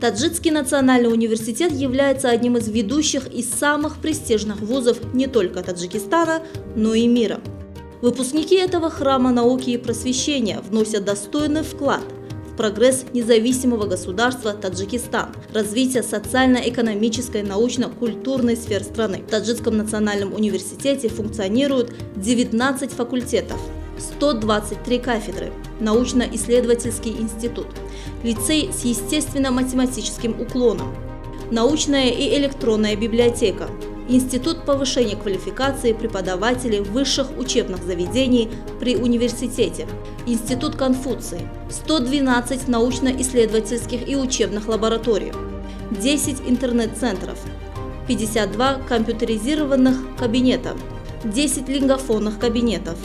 Таджикский национальный университет является одним из ведущих и самых престижных вузов не только Таджикистана, но и мира. Выпускники этого храма науки и просвещения вносят достойный вклад в прогресс независимого государства Таджикистан, развитие социально-экономической, научно-культурной сфер страны. В Таджикском национальном университете функционируют 19 факультетов, 123 кафедры, научно-исследовательский институт, лицей с естественно-математическим уклоном, научная и электронная библиотека, Институт повышения квалификации преподавателей высших учебных заведений при университете, Институт Конфуции, 112 научно-исследовательских и учебных лабораторий, 10 интернет-центров, 52 компьютеризированных кабинета, 10 лингофонных кабинетов,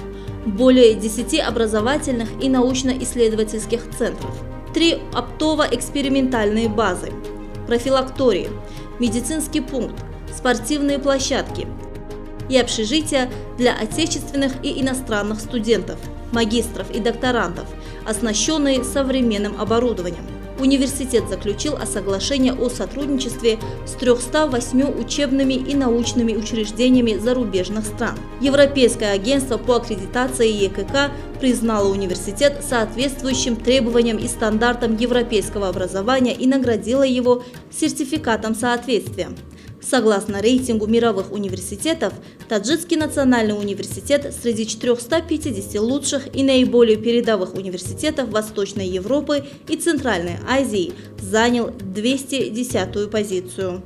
более 10 образовательных и научно-исследовательских центров, 3 оптово-экспериментальные базы, профилактории, медицинский пункт, спортивные площадки и общежития для отечественных и иностранных студентов, магистров и докторантов, оснащенные современным оборудованием. Университет заключил соглашение о сотрудничестве с 308 учебными и научными учреждениями зарубежных стран. Европейское агентство по аккредитации ЕКК признало университет соответствующим требованиям и стандартам европейского образования и наградило его сертификатом соответствия. Согласно рейтингу мировых университетов, Таджикский национальный университет среди 450 лучших и наиболее передовых университетов Восточной Европы и Центральной Азии занял 210-ю позицию.